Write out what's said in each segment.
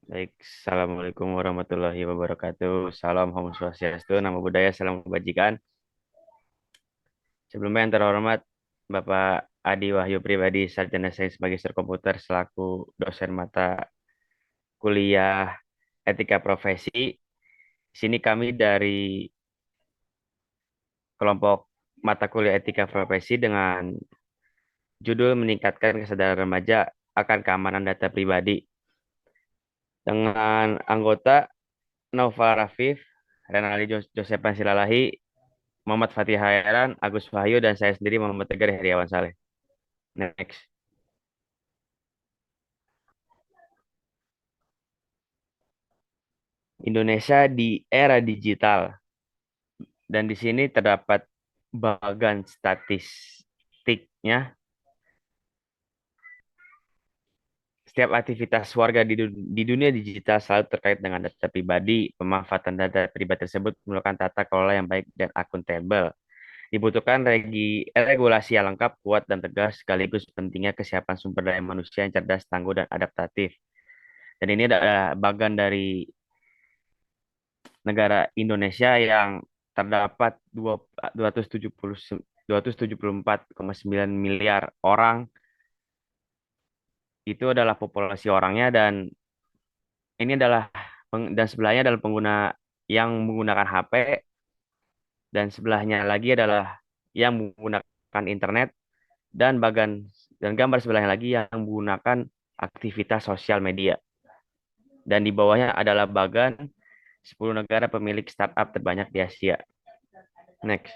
Baik, Assalamualaikum warahmatullahi wabarakatuh. Salam Om Swastiastu, Namo Buddhaya, Salam Kebajikan. Sebelumnya yang terhormat, Bapak Adi Wahyu Pribadi, Sarjana Sains Magister Komputer, selaku dosen mata kuliah Etika Profesi. Di sini kami dari kelompok mata kuliah Etika Profesi dengan judul Meningkatkan Kesadaran Remaja akan Keamanan Data Pribadi. Dengan anggota Naufal Rafif, Renali Josepan Silalahi, Muhammad Fatih Hairan, Agus Wahyu, dan saya sendiri Muhammad Tegar Heriawan Saleh. Next. Indonesia di era digital. Dan di sini terdapat bagan statistiknya. Setiap aktivitas warga di dunia digital selalu terkait dengan data pribadi. Pemanfaatan data pribadi tersebut memerlukan tata kelola yang baik dan akuntabel. Dibutuhkan regulasi yang lengkap, kuat, dan tegas, sekaligus pentingnya kesiapan sumber daya manusia yang cerdas, tangguh, dan adaptatif. Dan ini adalah bagian dari negara Indonesia yang terdapat 274,9 miliar orang. Itu adalah populasi orangnya, dan ini adalah dan sebelahnya adalah pengguna yang menggunakan HP, dan sebelahnya lagi adalah yang menggunakan internet, dan gambar sebelahnya lagi yang menggunakan aktivitas sosial media. Dan di bawahnya adalah bagan 10 negara pemilik startup terbanyak di Asia. Next.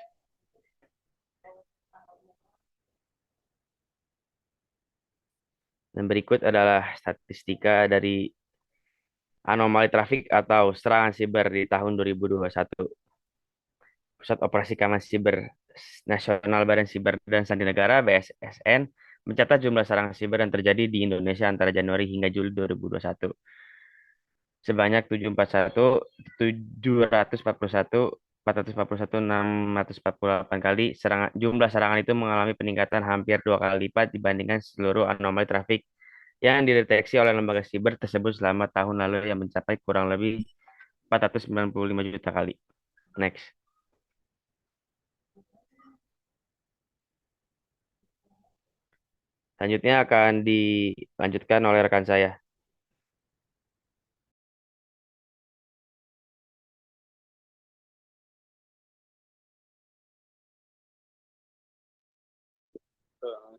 Dan berikut adalah statistika dari anomali trafik atau serangan siber di tahun 2021. Pusat Operasi Keamanan Siber Nasional Badan Siber dan Sandi Negara (BSSN) mencatat jumlah serangan siber yang terjadi di Indonesia antara Januari hingga Juli 2021 sebanyak 741 kali. Jumlah serangan itu mengalami peningkatan hampir 2 kali lipat dibandingkan seluruh anomali trafik yang dideteksi oleh lembaga siber tersebut selama tahun lalu yang mencapai kurang lebih 495 juta kali. Next. Selanjutnya akan dilanjutkan oleh rekan saya.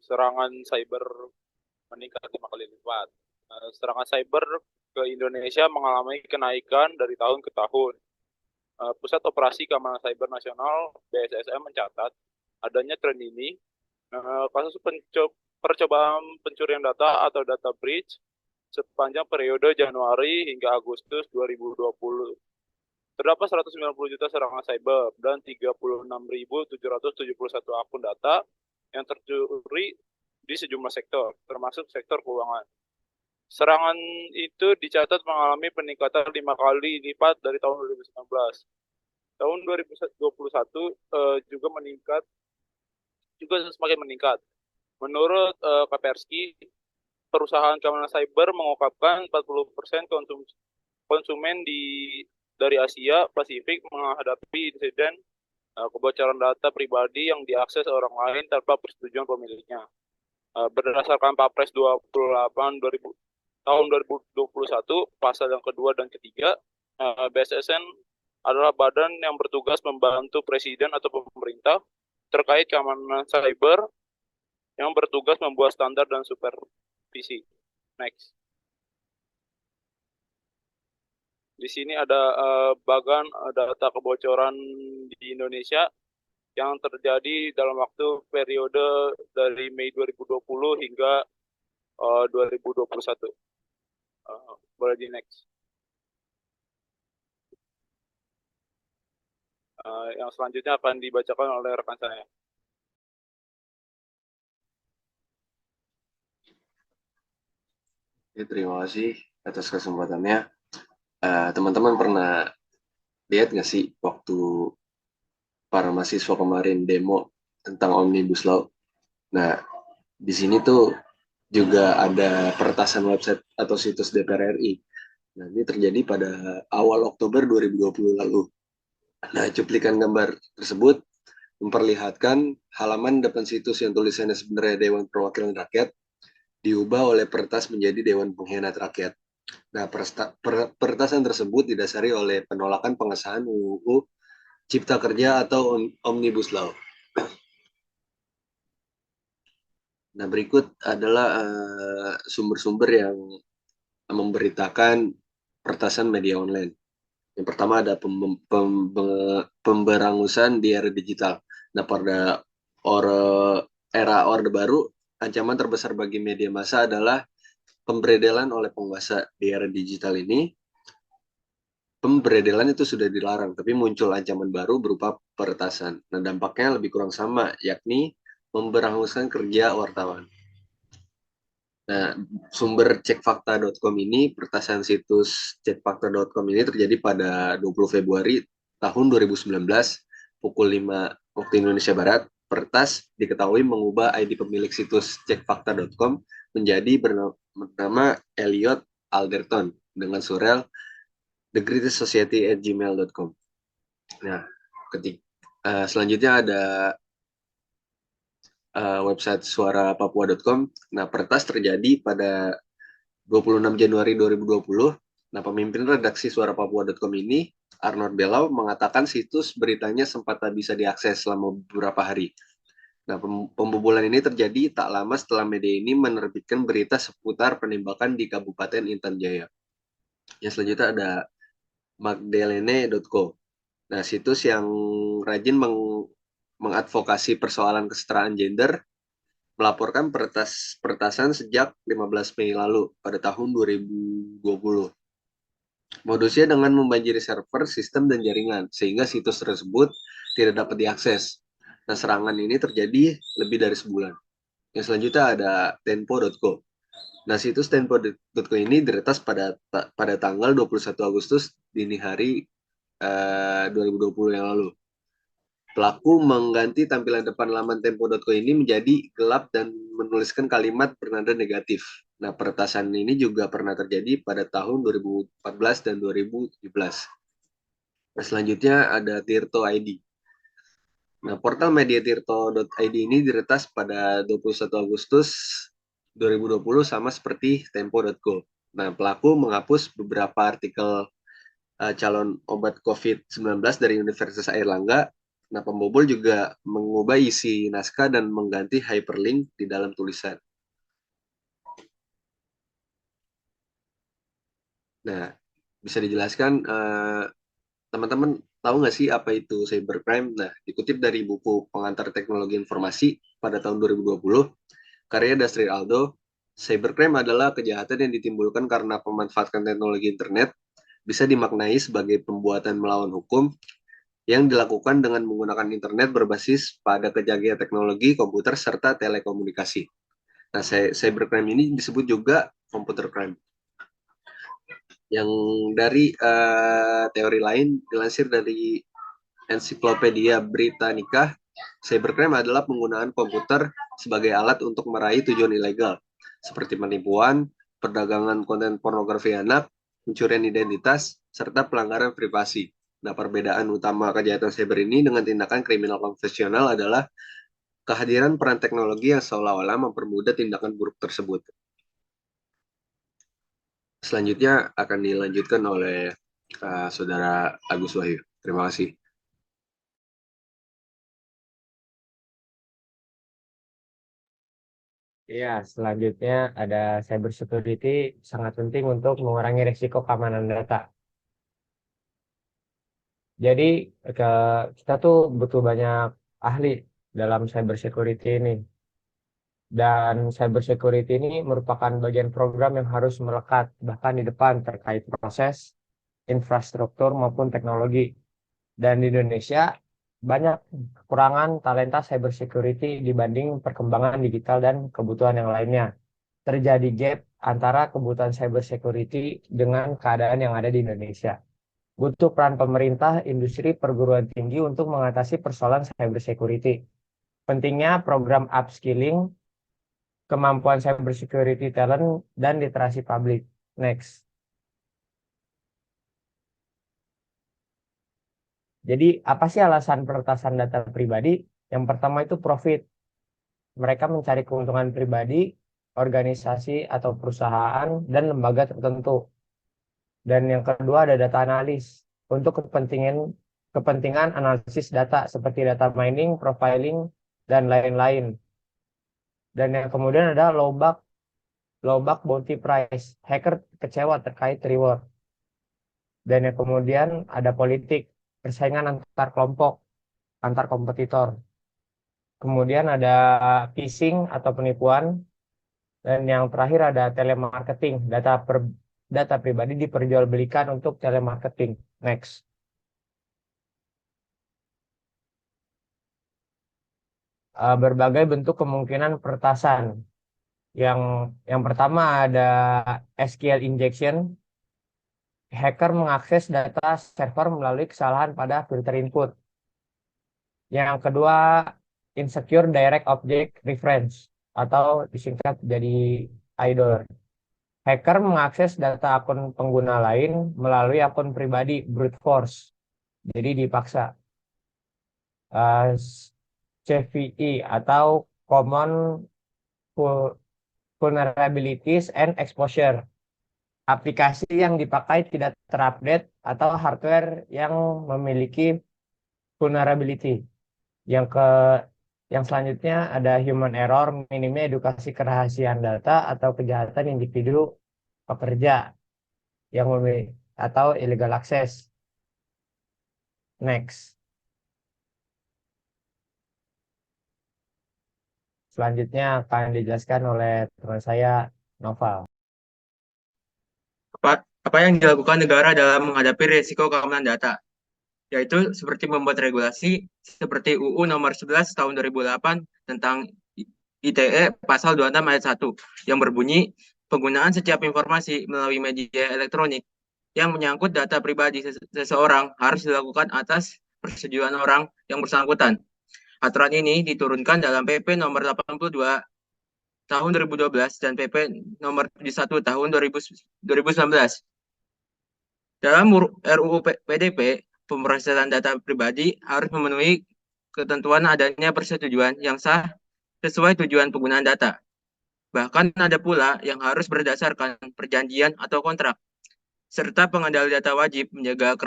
Serangan cyber meningkat 5 kali lipat. Serangan cyber ke Indonesia mengalami kenaikan dari tahun ke tahun. Pusat Operasi Keamanan Cyber Nasional (BSSM) mencatat adanya tren ini. Kasus percobaan pencurian data atau data breach sepanjang periode Januari hingga Agustus 2020. Terdapat 190 juta serangan cyber dan 36.771 akun data yang tercuri di sejumlah sektor, termasuk sektor keuangan. Serangan itu dicatat mengalami peningkatan 5 kali lipat dari tahun 2019. Tahun 2021 juga semakin meningkat. Menurut Kaspersky, perusahaan keamanan cyber mengungkapkan 40% konsumen dari Asia Pasifik menghadapi insiden kebocoran data pribadi yang diakses orang lain tanpa persetujuan pemiliknya. Berdasarkan Papres 28 tahun 2021, pasal yang kedua dan ketiga, BSSN adalah badan yang bertugas membantu presiden atau pemerintah terkait keamanan cyber yang bertugas membuat standar dan supervisi. Next. Di sini ada bagan data kebocoran di Indonesia yang terjadi dalam waktu periode dari Mei 2020 hingga 2021. Boleh di next. Yang selanjutnya akan dibacakan oleh rekan saya. Ya, terima kasih atas kesempatannya. Teman-teman pernah lihat nggak sih waktu para mahasiswa kemarin demo tentang Omnibus Law? Nah, di sini tuh juga ada peretasan website atau situs DPR RI. Nah, ini terjadi pada awal Oktober 2020 lalu. Nah, cuplikan gambar tersebut memperlihatkan halaman depan situs yang tulisannya sebenarnya Dewan Perwakilan Rakyat diubah oleh peretas menjadi Dewan Pengkhianat Rakyat. Nah, peretasan tersebut didasari oleh penolakan pengesahan UU Cipta Kerja atau Omnibus Law. Nah, berikut adalah sumber-sumber yang memberitakan peretasan media online. Yang pertama ada pemberangusan di era digital. Nah, pada era Orde Baru, ancaman terbesar bagi media massa adalah pemberedelan oleh penguasa. Di era digital ini, pemberedelan itu sudah dilarang, tapi muncul ancaman baru berupa peretasan. Nah, dampaknya lebih kurang sama, yakni memberanguskan kerja wartawan. Nah, sumber cekfakta.com ini, peretasan situs cekfakta.com ini terjadi pada 20 Februari tahun 2019, pukul 5 waktu Indonesia Barat. Peretas diketahui mengubah ID pemilik situs cekfakta.com menjadi bernama Elliot Alderton dengan surel thegreatestsociety@gmail.com. Nah, selanjutnya ada website suarapapua.com. Nah, peretas terjadi pada 26 Januari 2020. Nah, pemimpin redaksi suarapapua.com ini, Arnold Belau, mengatakan situs beritanya sempat tak bisa diakses selama beberapa hari. Nah, pembobolan ini terjadi tak lama setelah media ini menerbitkan berita seputar penembakan di Kabupaten Intan Jaya. Yang selanjutnya ada magdalene.co. Nah, situs yang rajin mengadvokasi persoalan kesetaraan gender melaporkan peretasan sejak 15 Mei lalu pada tahun 2020. Modusnya dengan membanjiri server, sistem, dan jaringan, sehingga situs tersebut tidak dapat diakses. Nah, serangan ini terjadi lebih dari sebulan. Yang selanjutnya ada tempo.co. Nah, situs tempo.co ini diretas pada tanggal 21 Agustus dini hari 2020 yang lalu. Pelaku mengganti tampilan depan laman tempo.co ini menjadi gelap dan menuliskan kalimat bernada negatif. Nah, peretasan ini juga pernah terjadi pada tahun 2014 dan 2017. Nah, selanjutnya ada Tirto ID. Nah, portal media tirto.id ini diretas pada 21 Agustus 2020 sama seperti tempo.co. Nah, pelaku menghapus beberapa artikel calon obat COVID-19 dari Universitas Airlangga. Nah, pembobol juga mengubah isi naskah dan mengganti hyperlink di dalam tulisan. Nah, bisa dijelaskan, teman-teman tahu nggak sih apa itu cybercrime? Nah, dikutip dari buku Pengantar Teknologi Informasi pada tahun 2020, karya Dasril Aldo, cybercrime adalah kejahatan yang ditimbulkan karena pemanfaatan teknologi internet, bisa dimaknai sebagai pembuatan melawan hukum yang dilakukan dengan menggunakan internet berbasis pada kejanggihan teknologi, komputer, serta telekomunikasi. Nah, cybercrime ini disebut juga computer crime. Yang dari teori lain, dilansir dari Ensiklopedia Britannica, cybercrime adalah penggunaan komputer sebagai alat untuk meraih tujuan ilegal, seperti penipuan, perdagangan konten pornografi anak, pencurian identitas, serta pelanggaran privasi. Nah, perbedaan utama kejahatan cyber ini dengan tindakan kriminal konvensional adalah kehadiran peran teknologi yang seolah-olah mempermudah tindakan buruk tersebut. Selanjutnya akan dilanjutkan oleh Saudara Agus Wahyu. Terima kasih. Ya, selanjutnya ada cyber security sangat penting untuk mengurangi risiko keamanan data. Jadi kita tuh butuh banyak ahli dalam cyber security ini. Dan cyber security ini merupakan bagian program yang harus melekat bahkan di depan terkait proses, infrastruktur maupun teknologi. Dan di Indonesia banyak kekurangan talenta cyber security dibanding perkembangan digital dan kebutuhan yang lainnya. Terjadi gap antara kebutuhan cyber security dengan keadaan yang ada di Indonesia. Butuh peran pemerintah, industri, perguruan tinggi untuk mengatasi persoalan cyber security. Pentingnya program upskilling, kemampuan cyber security talent, dan literasi publik. Next. Jadi apa sih alasan peretasan data pribadi? Yang pertama itu profit. Mereka mencari keuntungan pribadi, organisasi atau perusahaan, dan lembaga tertentu. Dan yang kedua ada data analis untuk kepentingan analisis data seperti data mining, profiling, dan lain-lain. Dan yang kemudian ada lowback bounty price. Hacker kecewa terkait reward. Dan yang kemudian ada politik, persaingan antar kelompok, antar kompetitor. Kemudian ada phishing atau penipuan. Dan yang terakhir ada telemarketing, data pribadi diperjualbelikan untuk telemarketing. Next. Berbagai bentuk kemungkinan peretasan. Yang yang pertama ada SQL injection. Hacker mengakses data server melalui kesalahan pada filter input. Yang kedua, insecure direct object reference atau disingkat jadi IDOR. Hacker mengakses data akun pengguna lain melalui akun pribadi brute force. Jadi dipaksa. Uh, CVE atau Common Vulnerabilities and Exposure. Aplikasi yang dipakai tidak terupdate atau hardware yang memiliki vulnerability. Yang ke yang selanjutnya ada human error, minimnya edukasi kerahasiaan data atau kejahatan individu pekerja yang memiliki atau illegal access. Next. Selanjutnya akan dijelaskan oleh teman saya, Noval. Apa yang dilakukan negara dalam menghadapi risiko keamanan data, yaitu seperti membuat regulasi seperti UU nomor 11 tahun 2008 tentang ITE pasal 26 ayat 1 yang berbunyi penggunaan setiap informasi melalui media elektronik yang menyangkut data pribadi seseorang harus dilakukan atas persetujuan orang yang bersangkutan. Aturan ini diturunkan dalam PP nomor 82 tahun 2012 dan PP nomor 71 tahun 2019. Dalam RUU PDP, pemrosesan data pribadi harus memenuhi ketentuan adanya persetujuan yang sah sesuai tujuan penggunaan data. Bahkan ada pula yang harus berdasarkan perjanjian atau kontrak. Serta pengendali data wajib menjaga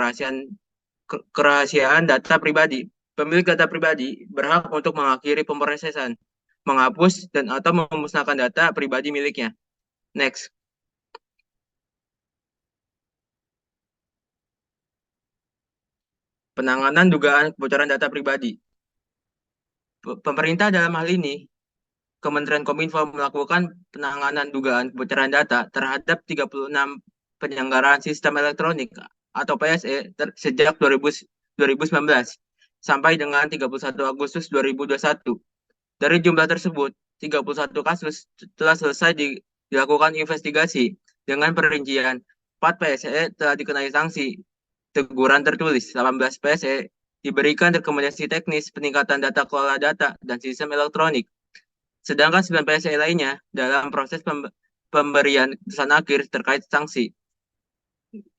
kerahasiaan data pribadi. Pemilik data pribadi berhak untuk mengakhiri pemrosesan, menghapus dan atau memusnahkan data pribadi miliknya. Next. Penanganan dugaan kebocoran data pribadi. Pemerintah dalam hal ini, Kementerian Kominfo melakukan penanganan dugaan kebocoran data terhadap 36 penyelenggaraan sistem elektronik atau PSE sejak 2019 sampai dengan 31 Agustus 2021. Dari jumlah tersebut, 31 kasus telah selesai dilakukan investigasi dengan perincian 4 PSE telah dikenai sanksi teguran tertulis, 18 PSE diberikan rekomendasi teknis peningkatan data kelola data dan sistem elektronik. Sedangkan 9 PSE lainnya dalam proses pemberian keputusan akhir terkait sanksi.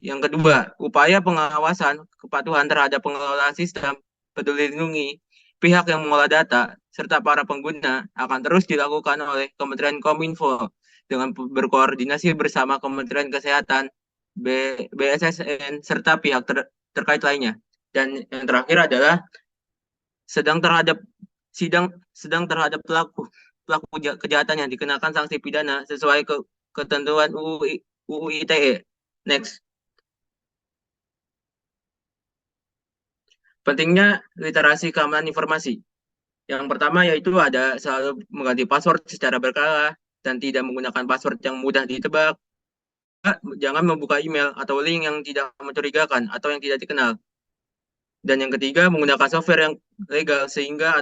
Yang kedua, upaya pengawasan kepatuhan terhadap pengelola sistem peduli lindungi, pihak yang mengolah data, serta para pengguna akan terus dilakukan oleh Kementerian Kominfo dengan berkoordinasi bersama Kementerian Kesehatan, BSSN, serta pihak terkait lainnya. Dan yang terakhir adalah sedang terhadap pelaku kejahatan yang dikenakan sanksi pidana sesuai ketentuan UU ITE. Next. Pentingnya literasi keamanan informasi. Yang pertama yaitu ada selalu mengganti password secara berkala dan tidak menggunakan password yang mudah ditebak. Jangan membuka email atau link yang tidak mencurigakan atau yang tidak dikenal. Dan yang ketiga, menggunakan software yang legal sehingga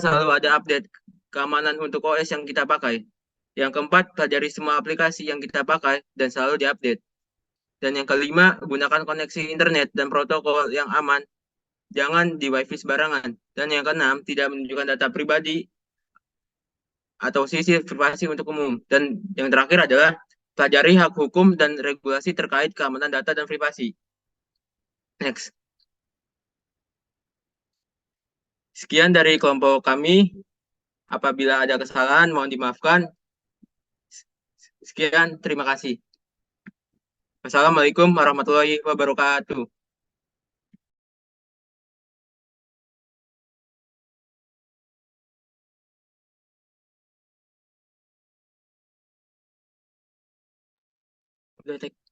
selalu ada update keamanan untuk OS yang kita pakai. Yang keempat, pelajari semua aplikasi yang kita pakai dan selalu diupdate. Dan yang kelima, gunakan koneksi internet dan protokol yang aman. Jangan di wifi sembarangan. Dan yang keenam, tidak menunjukkan data pribadi atau sisi privasi untuk umum. Dan yang terakhir adalah pelajari hak hukum dan regulasi terkait keamanan data dan privasi. Next. Sekian dari kelompok kami. Apabila ada kesalahan, mohon dimaafkan. Sekian, terima kasih. Wassalamualaikum warahmatullahi wabarakatuh. Udah, Tek.